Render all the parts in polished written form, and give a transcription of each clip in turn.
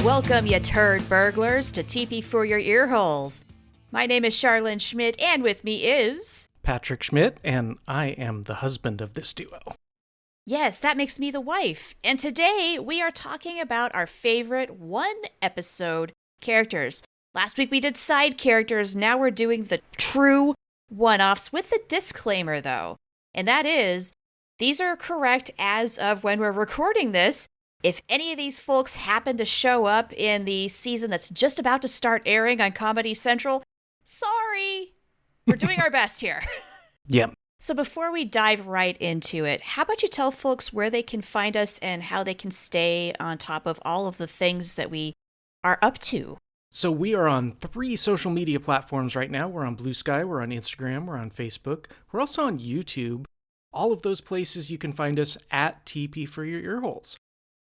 Welcome, you turd burglars, to TP For Your Earholes. My name is Charlene Schmidt, and with me is... Patrick Schmidt, and I am the husband of this duo. Yes, that makes me the wife. And today we are talking about our favorite one-episode characters. Last week we did side characters, now we're doing the true one-offs with a disclaimer, though. And that is, these are correct as of when we're recording this. If any of these folks happen to show up in the season that's just about to start airing on Comedy Central, sorry. We're doing our best here. Yep. So before we dive right into it, how about you tell folks where they can find us and how they can stay on top of all of the things that we are up to? So we are on 3 social media platforms right now. We're on Blue Sky, we're on Instagram, we're on Facebook. We're also on YouTube. All of those places you can find us at TP For Your Earholes.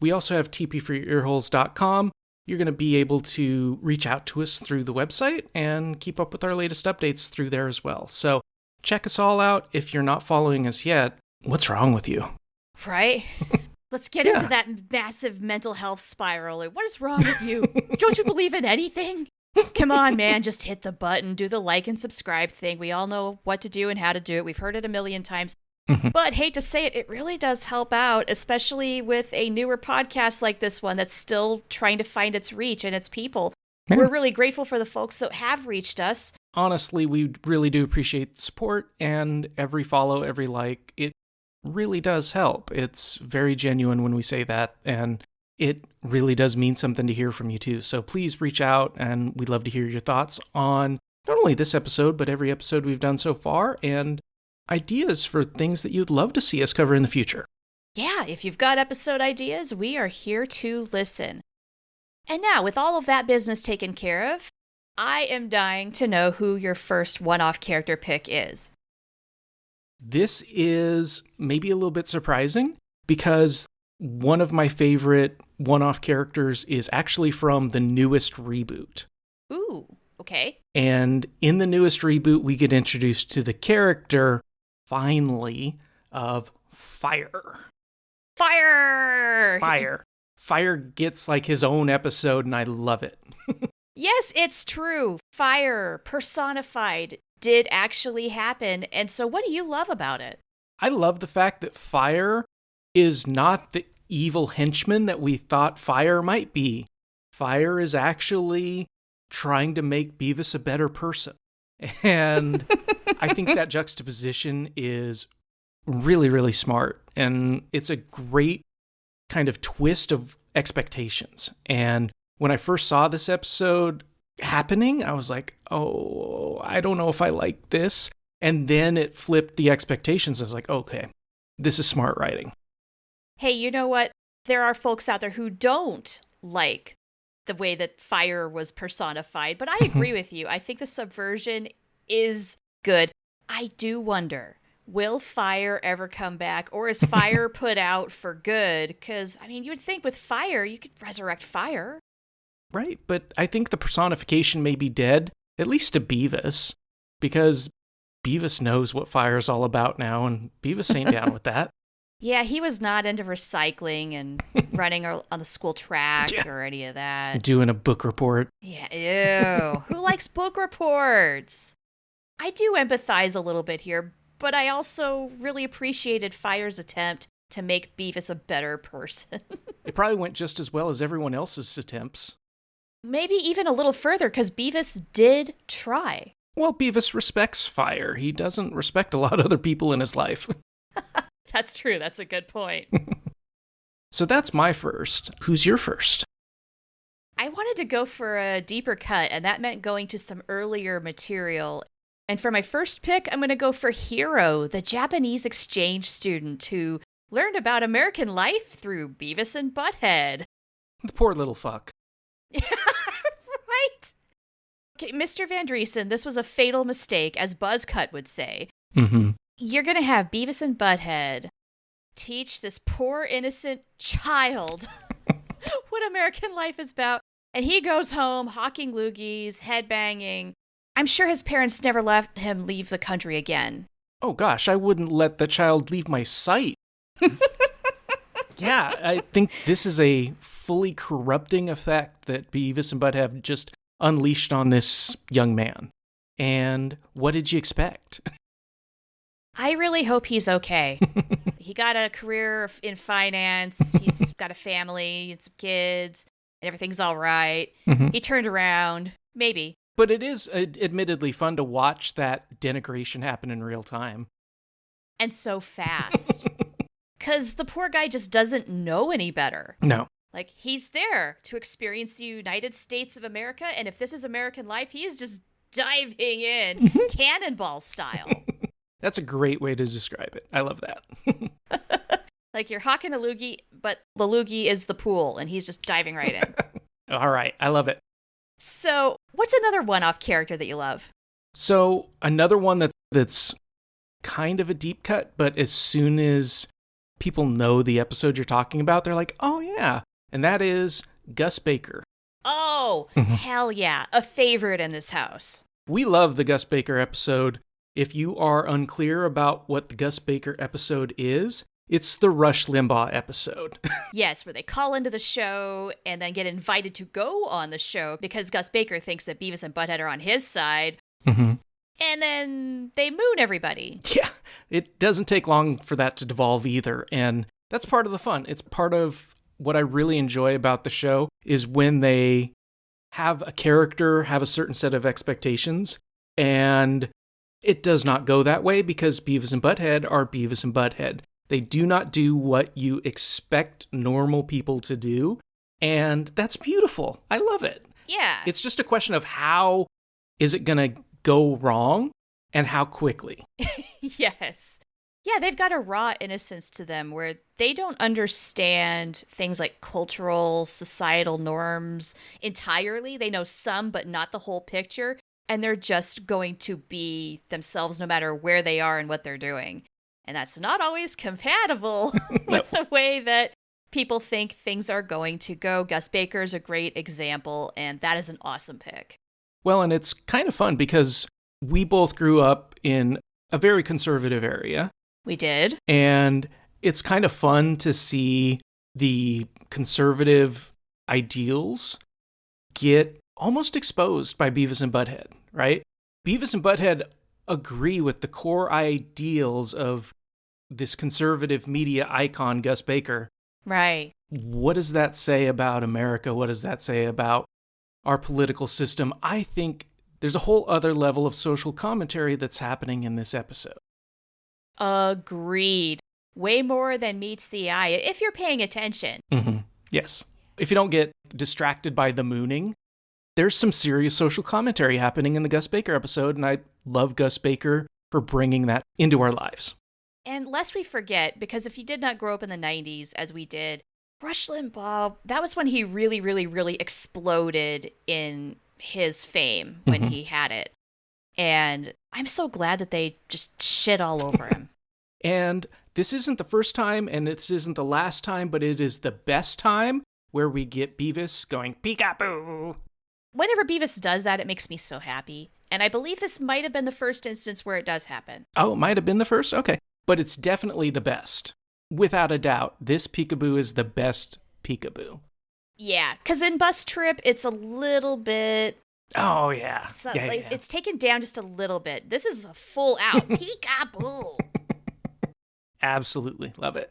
We also have tpforyourearholes.com. You're going to be able to reach out to us through the website and keep up with our latest updates through there as well. So check us all out. If you're not following us yet, what's wrong with you? Right? Let's get into that massive mental health spiral. What is wrong with you? Don't you believe in anything? Come on, man. Just hit the button. Do the like and subscribe thing. We all know what to do and how to do it. We've heard it a million times. But hate to say it, it really does help out, especially with a newer podcast like this one that's still trying to find its reach and its people. Yeah. We're really grateful for the folks that have reached us. Honestly, we really do appreciate the support, and every follow, every like. It really does help. It's very genuine when we say that, and it really does mean something to hear from you too. So please reach out, and we'd love to hear your thoughts on not only this episode, but every episode we've done so far, and ideas for things that you'd love to see us cover in the future. Yeah, if you've got episode ideas, we are here to listen. And now, with all of that business taken care of, I am dying to know who your first one-off character pick is. This is maybe a little bit surprising because one of my favorite one-off characters is actually from the newest reboot. Ooh, okay. And in the newest reboot, we get introduced to the character, finally, of Fire. Fire! Fire gets like his own episode, and I love it. Yes, it's true. Fire, personified, did actually happen. And so what do you love about it? I love the fact that Fire is not the evil henchman that we thought Fire might be. Fire is actually trying to make Beavis a better person. And I think that juxtaposition is really, really smart. And it's a great kind of twist of expectations. And when I first saw this episode happening, I was like, oh, I don't know if I like this. And then it flipped the expectations. I was like, okay, this is smart writing. Hey, you know what? There are folks out there who don't like the way that Fire was personified, but I agree with you. I think the subversion is good. I do wonder, will Fire ever come back, or is Fire put out for good? Because, I mean, you would think with Fire, you could resurrect Fire. Right, but I think the personification may be dead, at least to Beavis, because Beavis knows what Fire's all about now, and Beavis ain't down with that. Yeah, he was not into recycling and running on the school track or any of that. Doing a book report. Yeah, ew. Who likes book reports? I do empathize a little bit here, but I also really appreciated Fire's attempt to make Beavis a better person. It probably went just as well as everyone else's attempts. Maybe even a little further, because Beavis did try. Well, Beavis respects Fire. He doesn't respect a lot of other people in his life. That's true. That's a good point. So that's my first. Who's your first? I wanted to go for a deeper cut, and that meant going to some earlier material. And for my first pick, I'm going to go for Hiro, the Japanese exchange student who learned about American life through Beavis and Butt-head. The poor little fuck. Right? Okay, Mr. Van Driesen, this was a fatal mistake, as Buzzcut would say. Mm-hmm. You're going to have Beavis and Butt-head teach this poor, innocent child what American life is about. And he goes home hawking loogies, headbanging. I'm sure his parents never let him leave the country again. Oh gosh, I wouldn't let the child leave my sight. Yeah, I think this is a fully corrupting effect that Beavis and Butt have just unleashed on this young man. And what did you expect? I really hope he's okay. He got a career in finance. He's got a family and some kids, and everything's all right. Mm-hmm. He turned around. Maybe. But it is admittedly fun to watch that denigration happen in real time. And so fast. Because the poor guy just doesn't know any better. No. Like, he's there to experience the United States of America, and if this is American life, he is just diving in, cannonball style. That's a great way to describe it. I love that. Like, you're hawking a loogie, but the loogie is the pool, and he's just diving right in. All right. I love it. So, what's another one-off character that you love? So, another one that's kind of a deep cut, but as soon as people know the episode you're talking about, they're like, oh, yeah. And that is Gus Baker. Oh, hell yeah. A favorite in this house. We love the Gus Baker episode. If you are unclear about what the Gus Baker episode is, it's the Rush Limbaugh episode. Yes, where they call into the show and then get invited to go on the show because Gus Baker thinks that Beavis and Butt-head are on his side. Mm-hmm. And then they moon everybody. Yeah, it doesn't take long for that to devolve either. And that's part of the fun. It's part of what I really enjoy about the show is when they have a character have a certain set of expectations, and it does not go that way because Beavis and Butt-head are Beavis and Butt-head. They do not do what you expect normal people to do, and that's beautiful. I love it. Yeah. It's just a question of how is it going to go wrong and how quickly. Yes. Yeah, they've got a raw innocence to them where they don't understand things like cultural, societal norms entirely. They know some, but not the whole picture. And they're just going to be themselves no matter where they are and what they're doing. And that's not always compatible with the way that people think things are going to go. Gus Baker is a great example, and that is an awesome pick. Well, and it's kind of fun because we both grew up in a very conservative area. We did. And it's kind of fun to see the conservative ideals get almost exposed by Beavis and Butt-head, right? Beavis and Butt-head agree with the core ideals of this conservative media icon, Gus Baker. Right. What does that say about America? What does that say about our political system? I think there's a whole other level of social commentary that's happening in this episode. Agreed. Way more than meets the eye, if you're paying attention. Mm-hmm. Yes. If you don't get distracted by the mooning, there's some serious social commentary happening in the Gus Baker episode, and I love Gus Baker for bringing that into our lives. And lest we forget, because if you did not grow up in the 90s, as we did, Rush Limbaugh, that was when he really, really, really exploded in his fame when he had it. And I'm so glad that they just shit all over him. And this isn't the first time, and this isn't the last time, but it is the best time where we get Beavis going, peekaboo. Whenever Beavis does that, it makes me so happy. And I believe this might have been the first instance where it does happen. Oh, it might have been the first? Okay. But it's definitely the best. Without a doubt, this peekaboo is the best peekaboo. Yeah, because in Bus Trip, it's a little bit... Oh, yeah. Yeah. It's taken down just a little bit. This is a full out peekaboo. Absolutely. Love it.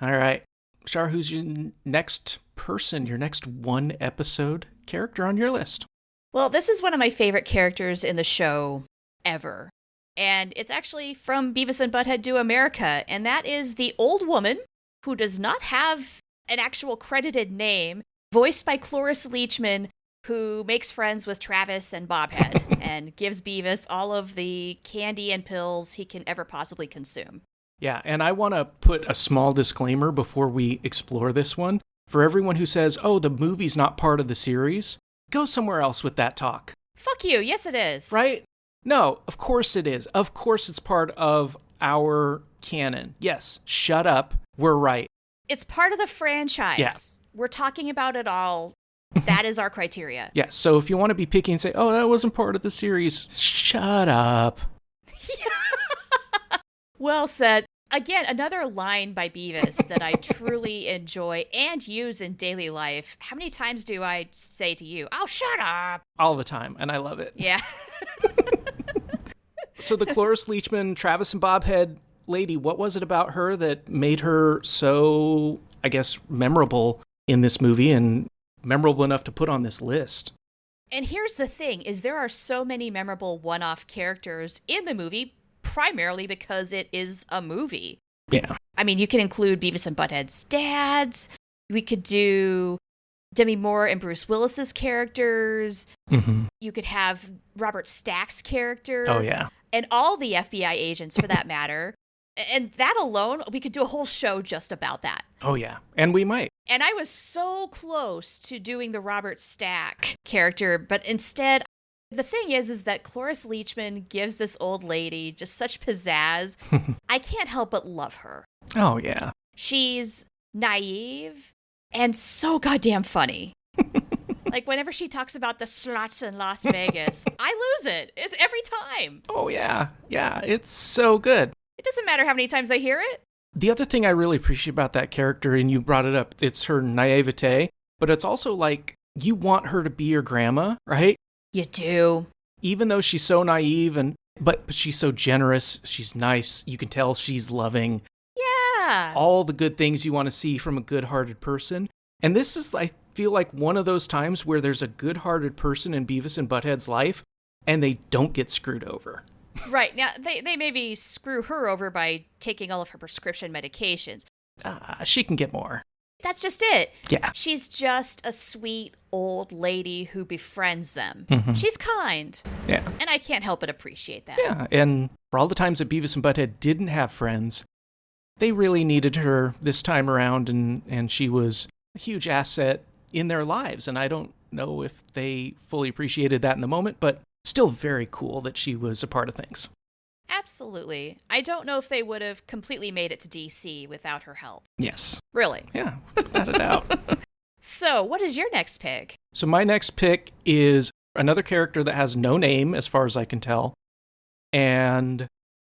All right. Shar, who's your next person, your next one episode character on your list? Well, this is one of my favorite characters in the show ever. And it's actually from Beavis and Butt-head Do America. And that is the old woman who does not have an actual credited name, voiced by Cloris Leachman, who makes friends with Travis and Bobhead and gives Beavis all of the candy and pills he can ever possibly consume. Yeah, and I want to put a small disclaimer before we explore this one. For everyone who says, oh, the movie's not part of the series, go somewhere else with that talk. Fuck you. Yes, it is. Right? No, of course it is. Of course it's part of our canon. Yes, shut up. We're right. It's part of the franchise. Yeah. We're talking about it all. That is our criteria. Yeah, so if you want to be picky and say, oh, that wasn't part of the series, shut up. Well said. Again, another line by Beavis that I truly enjoy and use in daily life. How many times do I say to you, "Oh, shut up"? All the time, and I love it. Yeah. So the Cloris Leachman, Travis and Bobhead lady, what was it about her that made her so, I guess, memorable in this movie and memorable enough to put on this list? And here's the thing, is there are so many memorable one-off characters in the movie, primarily because it is a movie. Yeah. I mean, you can include Beavis and Butthead's dads. We could do Demi Moore and Bruce Willis's characters. Mm-hmm. You could have Robert Stack's character. Oh, yeah. And all the FBI agents, for that matter. And that alone, we could do a whole show just about that. Oh, yeah. And we might. And I was so close to doing the Robert Stack character, but instead, the thing is that Cloris Leachman gives this old lady just such pizzazz. I can't help but love her. Oh, yeah. She's naive and so goddamn funny. Like, whenever she talks about the slots in Las Vegas, I lose it. It's every time. Oh, yeah. Yeah, it's so good. It doesn't matter how many times I hear it. The other thing I really appreciate about that character, and you brought it up, it's her naivete, but it's also like you want her to be your grandma, right? You do. Even though she's so naive, but she's so generous, she's nice, you can tell she's loving. Yeah. All the good things you want to see from a good-hearted person. And this is, I feel like, one of those times where there's a good-hearted person in Beavis and Butthead's life, and they don't get screwed over. Right. Now, they maybe screw her over by taking all of her prescription medications. She can get more. That's just it. Yeah. She's just a sweet old lady who befriends them. Mm-hmm. She's kind. Yeah. And I can't help but appreciate that. Yeah, and for all the times that Beavis and Butthead didn't have friends, they really needed her this time around, and she was a huge asset in their lives. And I don't know if they fully appreciated that in the moment, but still very cool that she was a part of things. Absolutely. I don't know if they would have completely made it to DC without her help. Yes. Really? Yeah, without a doubt. So, what is your next pick? So my next pick is another character that has no name, as far as I can tell. And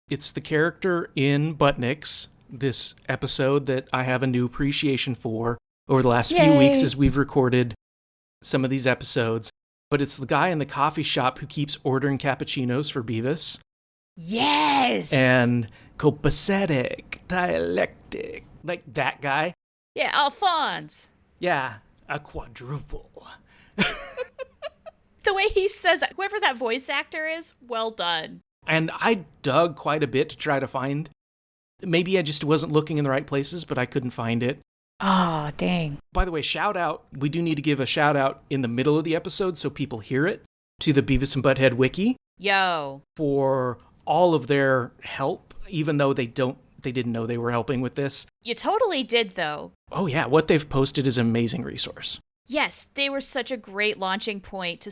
it's the character in Buttnicks, this episode that I have a new appreciation for over the last few weeks as we've recorded some of these episodes. But it's the guy in the coffee shop who keeps ordering cappuccinos for Beavis. Yes! And copacetic, dialectic, like that guy. Yeah, Alphonse. Yeah, a quadruple. The way he says, whoever that voice actor is, well done. And I dug quite a bit to try to find. Maybe I just wasn't looking in the right places, but I couldn't find it. Oh, dang. By the way, shout out. We do need to give a shout out in the middle of the episode so people hear it to the Beavis and Butt-head wiki. Yo. For all of their help, even though they didn't know they were helping with this. You totally did, though. Oh, yeah. What they've posted is an amazing resource. Yes, they were such a great launching point to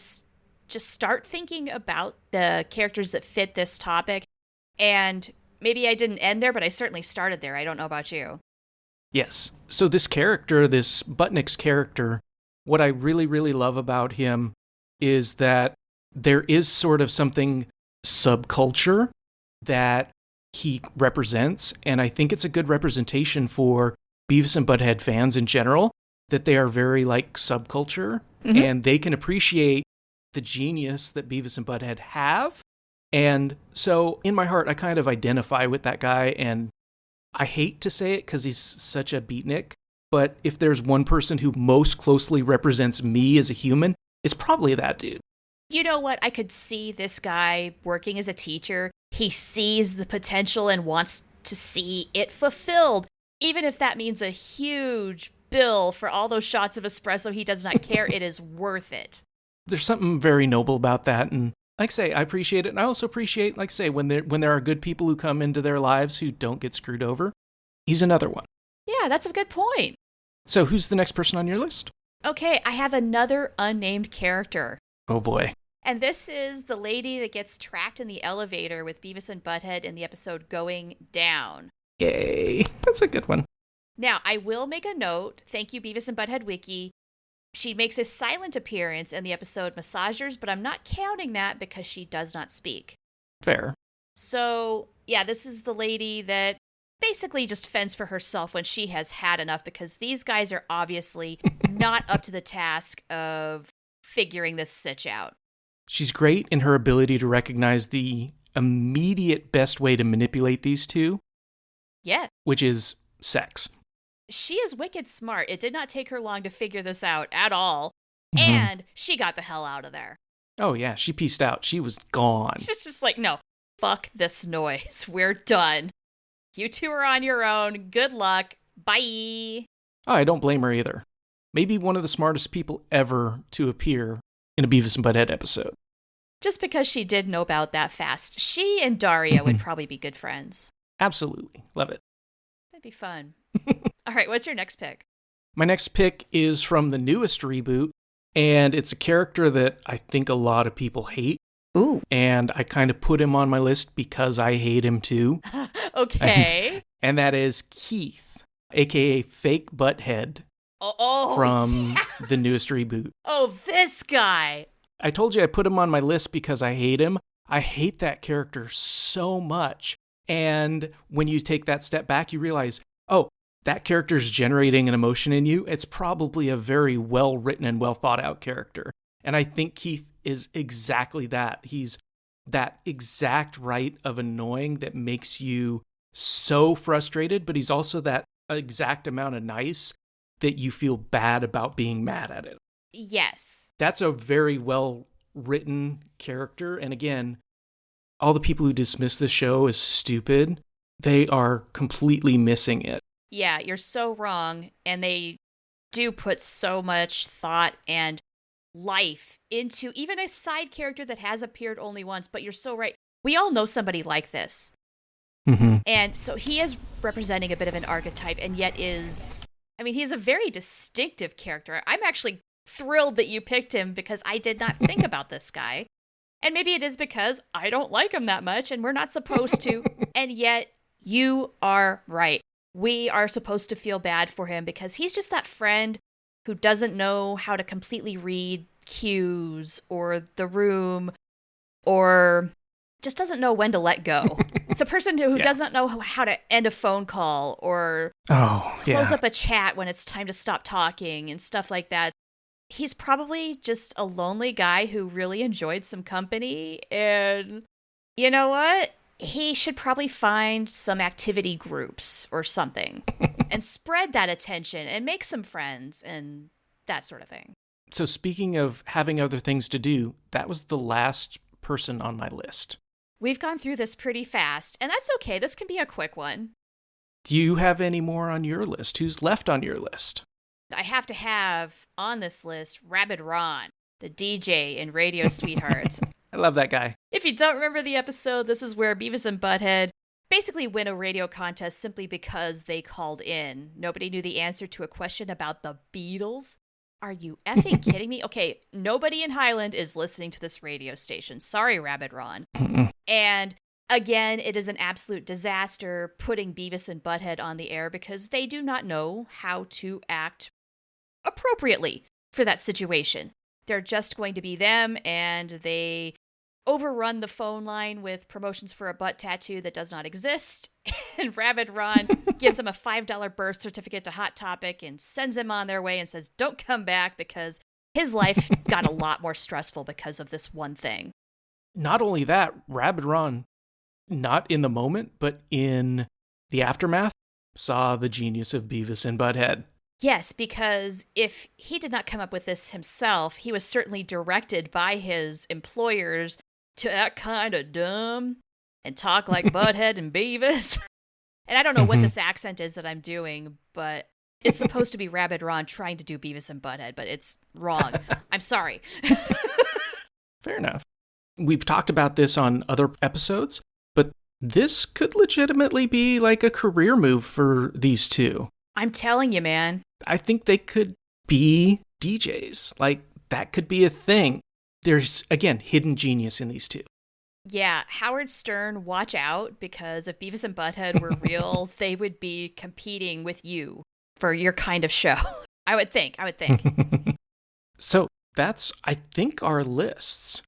just start thinking about the characters that fit this topic. And maybe I didn't end there, but I certainly started there. I don't know about you. Yes. So this character, this Buttnicks character, what I really, really love about him is that there is sort of something subculture that he represents. And I think it's a good representation for Beavis and Butt-head fans in general, that they are very like subculture and they can appreciate the genius that Beavis and Butt-head have. And so in my heart, I kind of identify with that guy. And I hate to say it because he's such a beatnik, but if there's one person who most closely represents me as a human, it's probably that dude. You know what? I could see this guy working as a teacher. He sees the potential and wants to see it fulfilled, even if that means a huge bill for all those shots of espresso he does not care. It is worth it. There's something very noble about that. And like I say, I appreciate it. And I also appreciate, like I say, when there are good people who come into their lives who don't get screwed over. He's another one. Yeah, that's a good point. So who's the next person on your list? Okay, I have another unnamed character. Oh boy. And this is the lady that gets trapped in the elevator with Beavis and Butthead in the episode Going Down. Yay. That's a good one. Now, I will make a note. Thank you, Beavis and Butthead Wiki. She makes a silent appearance in the episode Massagers, but I'm not counting that because she does not speak. Fair. So, yeah, this is the lady that basically just fends for herself when she has had enough, because these guys are obviously not up to the task of figuring this sitch out. She's great in her ability to recognize the immediate best way to manipulate these two. Yeah. Which is sex. She is wicked smart. It did not take her long to figure this out at all. Mm-hmm. And she got the hell out of there. Oh, yeah. She peaced out. She was gone. She's just like, no, fuck this noise. We're done. You two are on your own. Good luck. Bye. Oh, I don't blame her either. Maybe one of the smartest people ever to appear in a Beavis and Butt-head episode. Just because she did know about that fast. She and Daria would probably be good friends. Absolutely. Love it. That'd be fun. All right, what's your next pick? My next pick is from the newest reboot, and it's a character that I think a lot of people hate. Ooh. And I kind of put him on my list because I hate him too. Okay. And that is Keith, a.k.a. Fake Butt-head. From the newest reboot. Oh, this guy. I told you I put him on my list because I hate him. I hate that character so much. And when you take that step back, you realize, oh, that character's generating an emotion in you. It's probably a very well-written and well-thought-out character. And I think Keith is exactly that. He's that exact right of annoying that makes you so frustrated, but he's also that exact amount of nice that you feel bad about being mad at it. Yes. That's a very well-written character. And again, all the people who dismiss the show as stupid, they are completely missing it. Yeah, you're so wrong. And they do put so much thought and life into even a side character that has appeared only once. But you're so right. We all know somebody like this. Mm-hmm. And so he is representing a bit of an archetype, and yet he's a very distinctive character. I'm actually thrilled that you picked him because I did not think about this guy. And maybe it is because I don't like him that much and we're not supposed to. And yet you are right. We are supposed to feel bad for him because he's just that friend who doesn't know how to completely read cues or the room or just doesn't know when to let go. It's a person who doesn't know how to end a phone call or close up a chat when it's time to stop talking and stuff like that. He's probably just a lonely guy who really enjoyed some company. And you know what? He should probably find some activity groups or something and spread that attention and make some friends and that sort of thing. So speaking of having other things to do, that was the last person on my list. We've gone through this pretty fast, and that's okay. This can be a quick one. Do you have any more on your list? Who's left on your list? I have to have on this list Rabid Ron, the DJ in Radio Sweethearts. I love that guy. If you don't remember the episode, this is where Beavis and Butt-head basically win a radio contest simply because they called in. Nobody knew the answer to a question about the Beatles. Are you effing kidding me? Okay, nobody in Highland is listening to this radio station. Sorry, Rabid Ron. And again, it is an absolute disaster putting Beavis and Butt-head on the air because they do not know how to act appropriately for that situation. They're just going to be them, and they overrun the phone line with promotions for a butt tattoo that does not exist. And Rabid Ron gives them a $5 birth certificate to Hot Topic and sends them on their way and says, don't come back, because his life got a lot more stressful because of this one thing. Not only that, Rabid Ron, not in the moment, but in the aftermath, saw the genius of Beavis and Butt-head. Yes, because if he did not come up with this himself, he was certainly directed by his employers to act kind of dumb and talk like Butt-head and Beavis. And I don't know what this accent is that I'm doing, but it's supposed to be Rabid Ron trying to do Beavis and Butt-head, but it's wrong. I'm sorry. Fair enough. We've talked about this on other episodes, but this could legitimately be like a career move for these two. I'm telling you, man. I think they could be DJs. Like, that could be a thing. There's, again, hidden genius in these two. Yeah, Howard Stern, watch out, because if Beavis and Butt-head were real, they would be competing with you for your kind of show. I would think. So that's, I think, our lists.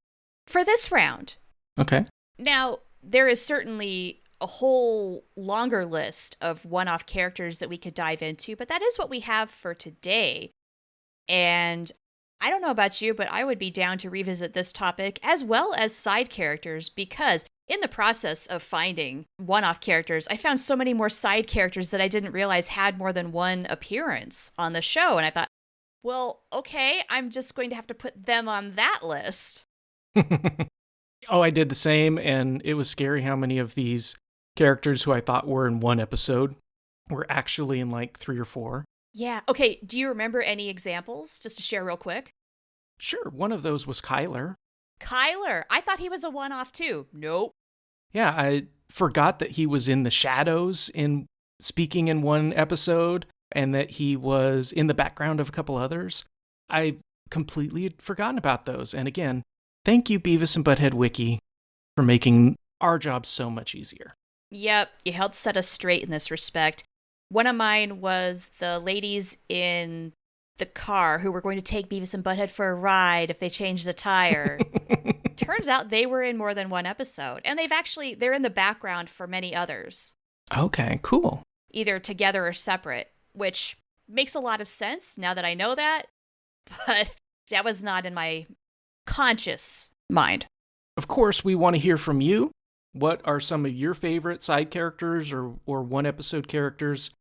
For this round. Okay. Now, there is certainly a whole longer list of one-off characters that we could dive into, but that is what we have for today. And I don't know about you, but I would be down to revisit this topic as well as side characters, because in the process of finding one-off characters, I found so many more side characters that I didn't realize had more than one appearance on the show. And I thought, well, okay, I'm just going to have to put them on that list. Oh, I did the same, and it was scary how many of these characters who I thought were in one episode were actually in like 3 or 4. Yeah. Okay, do you remember any examples, just to share real quick? Sure, one of those was Kyler. Kyler. I thought he was a one-off too. Nope. Yeah, I forgot that he was in the shadows in speaking in one episode and that he was in the background of a couple others. I completely had forgotten about those. And again, thank you, Beavis and Butt-head Wiki, for making our job so much easier. Yep, you helped set us straight in this respect. One of mine was the ladies in the car who were going to take Beavis and Butt-head for a ride if they changed the tire. Turns out they were in more than one episode, and they're in the background for many others. Okay, cool. Either together or separate, which makes a lot of sense now that I know that, but that was not in my conscious mind. Of course, we want to hear from you. What are some of your favorite side characters or one-episode characters?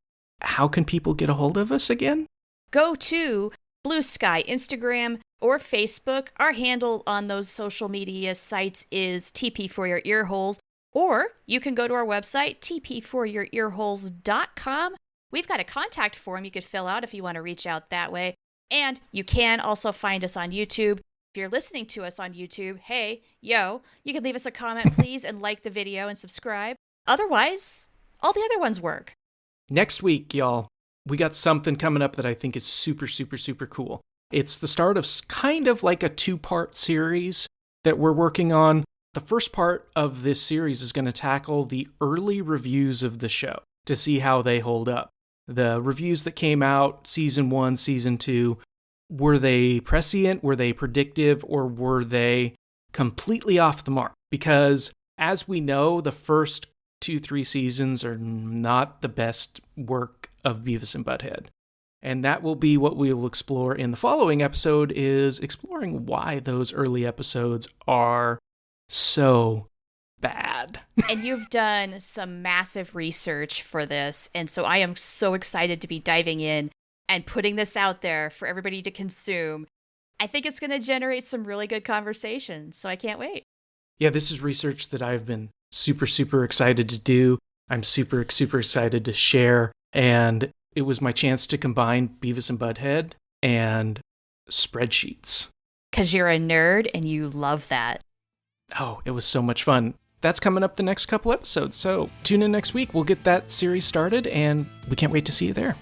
How can people get a hold of us again? Go to Blue Sky, Instagram, or Facebook. Our handle on those social media sites is TP For Your Earholes, or you can go to our website, tpforyourearholes.com. We've got a contact form you could fill out if you want to reach out that way. And you can also find us on YouTube. If you're listening to us on YouTube, hey, yo, you can leave us a comment, please, and like the video and subscribe. Otherwise, all the other ones work. Next week, y'all, we got something coming up that I think is super, super, super cool. It's the start of kind of like a 2-part series that we're working on. The first part of this series is going to tackle the early reviews of the show to see how they hold up. The reviews that came out, season 1, season 2, were they prescient, were they predictive, or were they completely off the mark? Because as we know, the first 2-3 seasons are not the best work of Beavis and Butt-head. And that will be what we will explore in the following episode, is exploring why those early episodes are so bad. And you've done some massive research for this, and so I am so excited to be diving in and putting this out there for everybody to consume. I think it's going to generate some really good conversation, so I can't wait. Yeah, this is research that I've been super, super excited to do. I'm super, super excited to share. And it was my chance to combine Beavis and Butt-head and spreadsheets. Because you're a nerd and you love that. Oh, it was so much fun. That's coming up the next couple episodes. So tune in next week. We'll get that series started, and we can't wait to see you there.